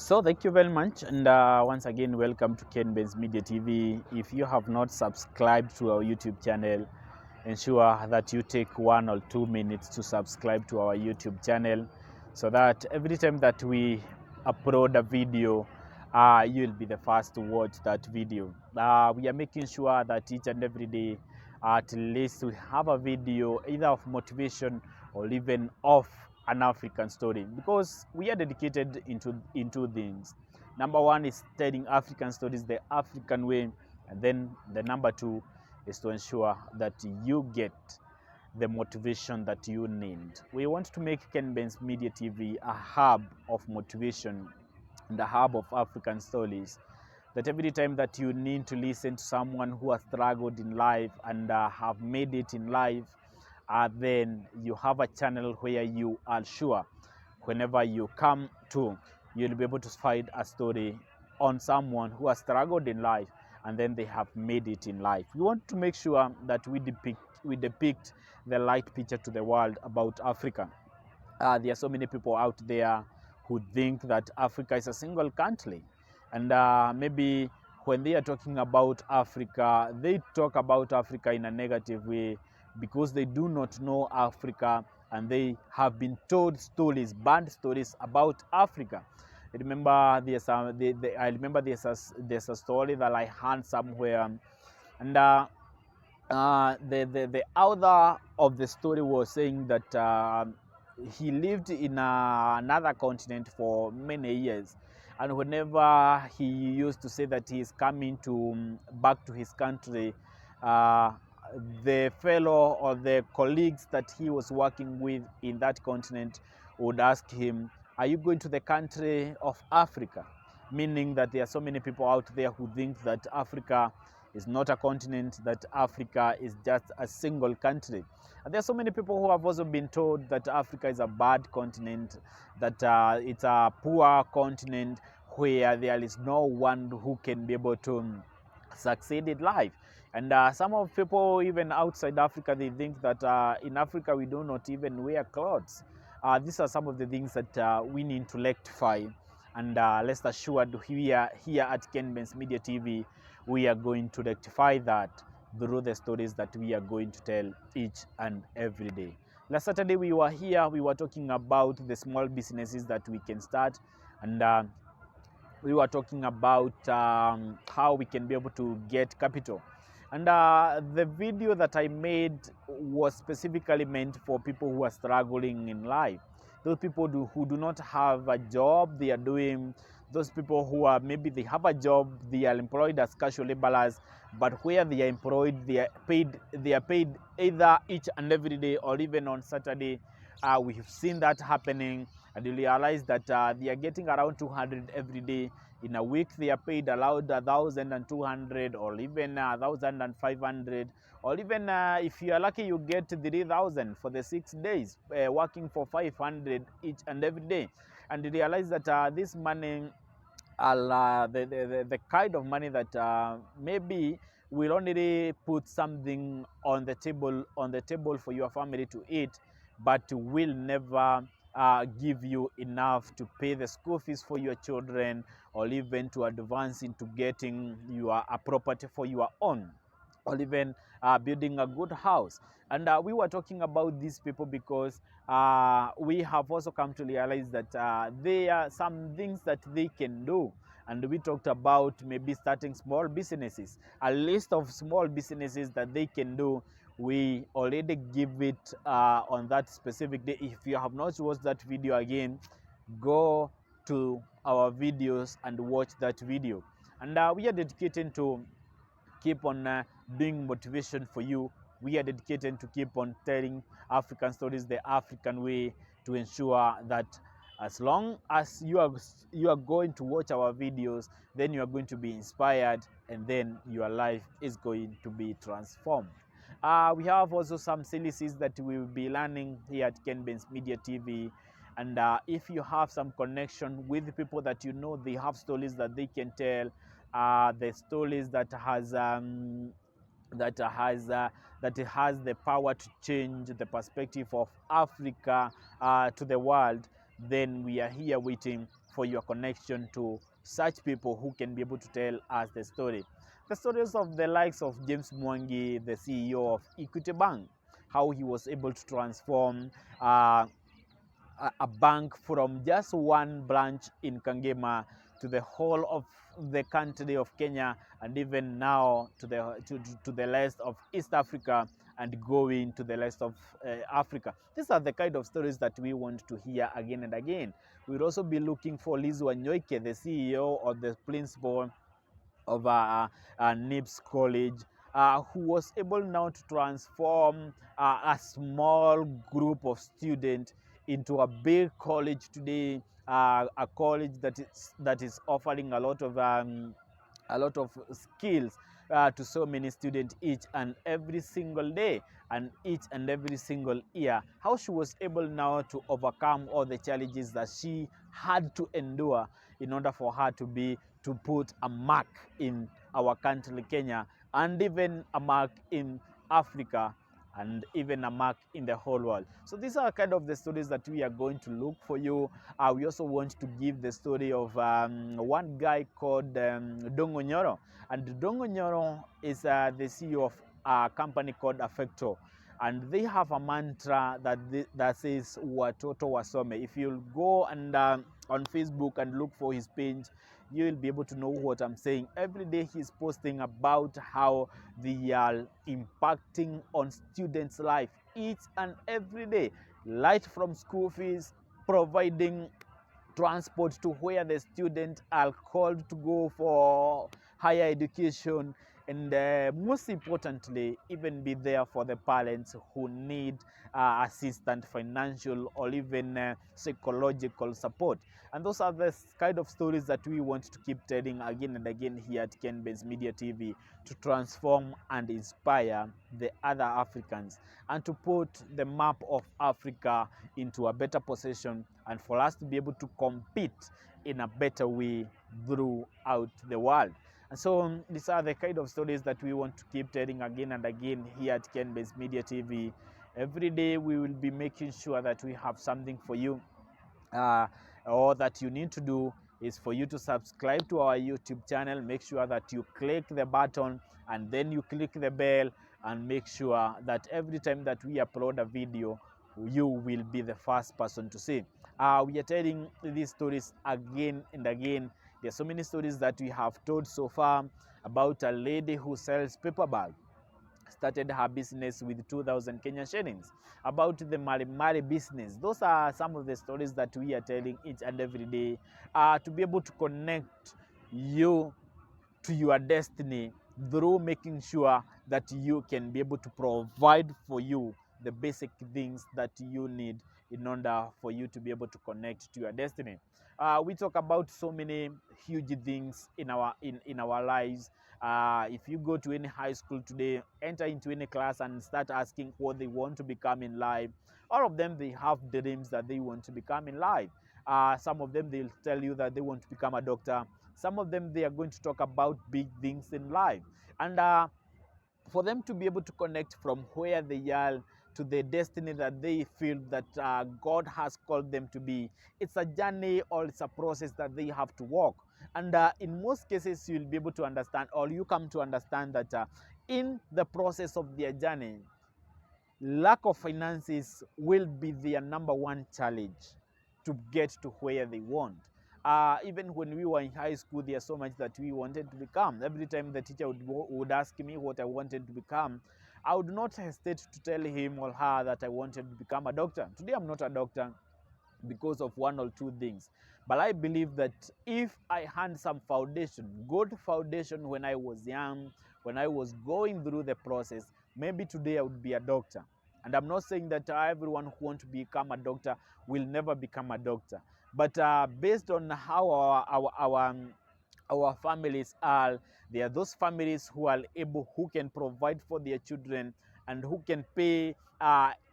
So thank you very much, and once again welcome to Ken Benz Media TV. If you have not subscribed to our YouTube channel, ensure that you take 1 or 2 minutes to subscribe to our YouTube channel, so that every time that we upload a video, you'll be the first to watch that video. We are making sure that each and every day, at least we have a video either of motivation or even of an African story, because we are dedicated into things. Number one is telling African stories the African way, and then the number two is to ensure that you get the motivation that you need. We want to make Ken Benz Media TV a hub of motivation and a hub of African stories, that every time that you need to listen to someone who has struggled in life and have made it in life, then you have a channel where you are sure whenever you come to, you'll be able to find a story on someone who has struggled in life and then they have made it in life. We want to make sure that we depict the light picture to the world about Africa. There are so many people out there who think that Africa is a single country, and maybe when they are talking about Africa, they talk about Africa in a negative way because they do not know Africa and they have been told stories, bad stories about Africa. I remember there's a story that I heard somewhere, and the author of the story was saying that he lived in another continent for many years, and whenever he used to say that he is coming to back to his country, uh, the fellow or the colleagues that he was working with in that continent would ask him, "Are you going to the country of Africa?" Meaning that there are so many people out there who think that Africa is not a continent, that Africa is just a single country. And there are so many people who have also been told that Africa is a bad continent, that it's a poor continent where there is no one who can be able to succeed in life. And some of people, even outside Africa, they think that in Africa we do not even wear clothes. These are some of the things that we need to rectify. And rest assured, here at Ken Benz Media TV, we are going to rectify that through the stories that we are going to tell each and every day. Last Saturday we were here, we were talking about the small businesses that we can start, and we were talking about how we can be able to get capital. And the video that I made was specifically meant for people who are struggling in life. Those people who do not have a job, they are doing, those people who are, maybe they have a job, they are employed as casual laborers, but where they are employed, they are paid either each and every day or even on Saturday. We have seen that happening, and you realize that they are getting around 200 every day. In a week, they are paid around 1,200 or even 1,500, or even if you are lucky, you get 3,000 for the 6 days, working for 500 each and every day. And you realize that this money, the kind of money that maybe will only put something on the table for your family to eat, but will never give you enough to pay the school fees for your children, or even to advance into getting your a property for your own, or even building a good house. And we were talking about these people because we have also come to realize that there are some things that they can do. And we talked about maybe starting small businesses, a list of small businesses that they can do. We already give it on that specific day. If you have not watched that video, again, go to our videos and watch that video. And we are dedicated to keep on doing motivation for you. We are dedicated to keep on telling African stories the African way, to ensure that as long as you are going to watch our videos, then you are going to be inspired, and then your life is going to be transformed. We have also some series that we will be learning here at Ken Benz Media TV. And if you have some connection with people that you know, they have stories that they can tell, the stories that has the power to change the perspective of Africa to the world, then we are here waiting for your connection to such people who can be able to tell us the story. The stories of the likes of James Mwangi, the CEO of Equity Bank, how he was able to transform a bank from just one branch in Kangema to the whole of the country of Kenya, and even now to the rest of East Africa, and going to the rest of Africa. These are the kind of stories that we want to hear again and again. We'll also be looking for Liz Wanyoike, the CEO or the principal of NIPS College, who was able now to transform a small group of students into a big college today, a college that is offering a lot of skills to so many students each and every single day and each and every single year. How she was able now to overcome all the challenges that she had to endure in order for her to put a mark in our country, Kenya, and even a mark in Africa, and even a mark in the whole world. So these are kind of the stories that we are going to look for you. We also want to give the story of one guy called Dongo Nyoro. And Dongo Nyoro is the CEO of a company called Affecto. And they have a mantra that says Watoto Wasome. If you'll go and on Facebook and look for his page, you will be able to know what I'm saying. Every day he's posting about how they are impacting on students' life each and every day, right from school fees, providing transport to where the students are called to go for higher education, and most importantly, even be there for the parents who need assistance, financial or even psychological support. And those are the kind of stories that we want to keep telling again and again here at KenBase Media TV, to transform and inspire the other Africans, and to put the map of Africa into a better position, and for us to be able to compete in a better way throughout the world. And so these are the kind of stories that we want to keep telling again and again here at KenBase Media TV. Every day we will be making sure that we have something for you. All that you need to do is for you to subscribe to our YouTube channel. Make sure that you click the button and then you click the bell, and make sure that every time that we upload a video, you will be the first person to see. We are telling these stories again and again. There are so many stories that we have told so far about a lady who sells paper bags. Started her business with 2,000 Kenyan shillings. About the Mari business. Those are some of the stories that we are telling each and every day to be able to connect you to your destiny through making sure that you can be able to provide for you the basic things that you need in order for you to be able to connect to your destiny. We talk about so many huge things in our lives. If you go to any high school today, enter into any class and start asking what they want to become in life, all of them, they have dreams that they want to become in life. Some of them, they'll tell you that they want to become a doctor. Some of them, they are going to talk about big things in life. And for them to be able to connect from where they are to the destiny that they feel that God has called them to be, it's a journey, or it's a process that they have to walk. And in most cases, you'll be able to understand, or you come to understand that in the process of their journey, lack of finances will be their number one challenge to get to where they want. Even when we were in high school, there's so much that we wanted to become. Every time the teacher would ask me what I wanted to become, I would not hesitate to tell him or her that I wanted to become a doctor. Today, I'm not a doctor because of one or two things. But I believe that if I had some foundation, good foundation when I was young, when I was going through the process, maybe today I would be a doctor. And I'm not saying that everyone who wants to become a doctor will never become a doctor. But based on how our families are, there are those families who are able, who can provide for their children, and who can pay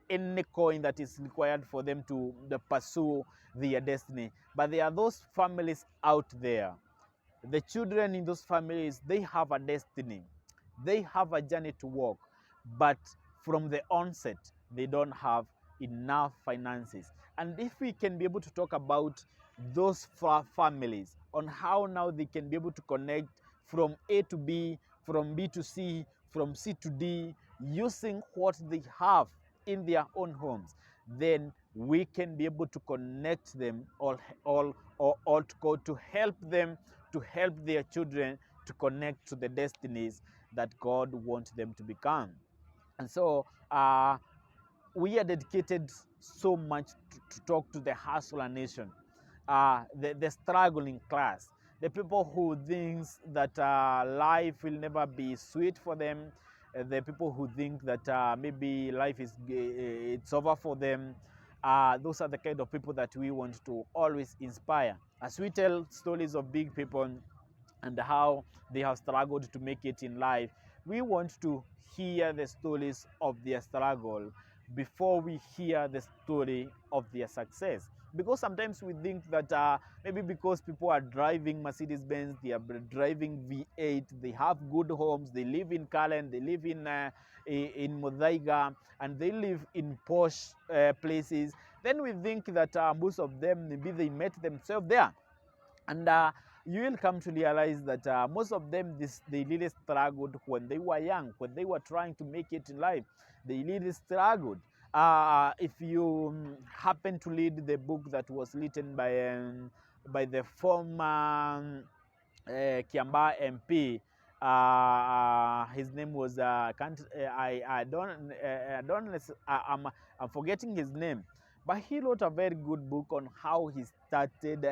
any coin that is required for them to pursue their destiny. But there are those families out there. The children in those families, they have a destiny. They have a journey to walk. But from the onset, they don't have enough finances. And if we can be able to talk about those families on how now they can be able to connect from A to B, from B to C, from C to D, using what they have in their own homes, then we can be able to connect them all to help them, to help their children to connect to the destinies that God wants them to become. And so we are dedicated so much to talk to the hustler nation, the struggling class, the people who thinks that life will never be sweet for them, the people who think that maybe life is it's over for them. Those are the kind of people that we want to always inspire. As we tell stories of big people and how they have struggled to make it in life, we want to hear the stories of their struggle before we hear the story of their success. Because sometimes we think that maybe because people are driving Mercedes Benz, they are driving V8, they have good homes, they live in Kalen, they live in Muthaiga, and they live in posh places, then we think that most of them, maybe they met themselves there. And you will come to realize that most of them, they really struggled when they were young, when they were trying to make it in life. They really struggled. If you happen to read the book that was written by the former Kiambaa MP, his name was can't I don't I'm forgetting his name, but he wrote a very good book on how he started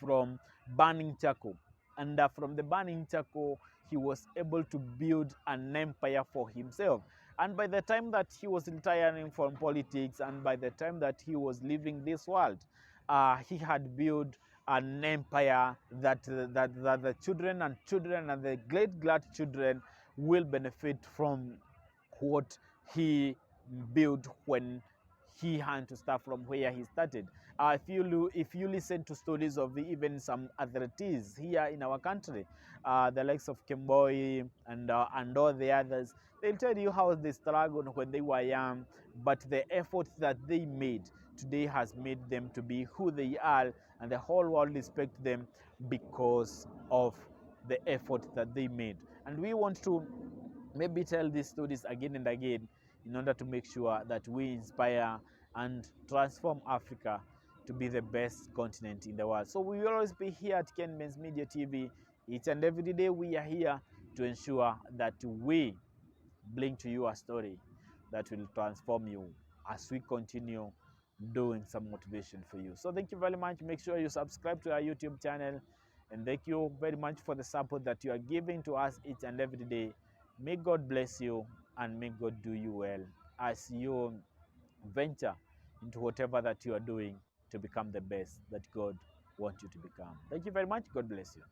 from burning charcoal. And from the burning charcoal, he was able to build an empire for himself. And by the time that he was retiring from politics, and by the time that he was leaving this world, he had built an empire that the children and the great grandchildren will benefit from what he built when he had to start from where he started. If you listen to stories of even some athletes here in our country, the likes of Kemboi and all the others, they'll tell you how they struggled when they were young, but the effort that they made today has made them to be who they are, and the whole world respect them because of the effort that they made. And we want to maybe tell these stories again and again in order to make sure that we inspire and transform Africa to be the best continent in the world. So we will always be here at Kenmen's Media TV. Each and every day we are here to ensure that we bring to you a story that will transform you as we continue doing some motivation for you. So thank you very much. Make sure you subscribe to our YouTube channel, and thank you very much for the support that you are giving to us each and every day. May God bless you, and may God do you well as you venture into whatever that you are doing to become the best that God wants you to become. Thank you very much. God bless you.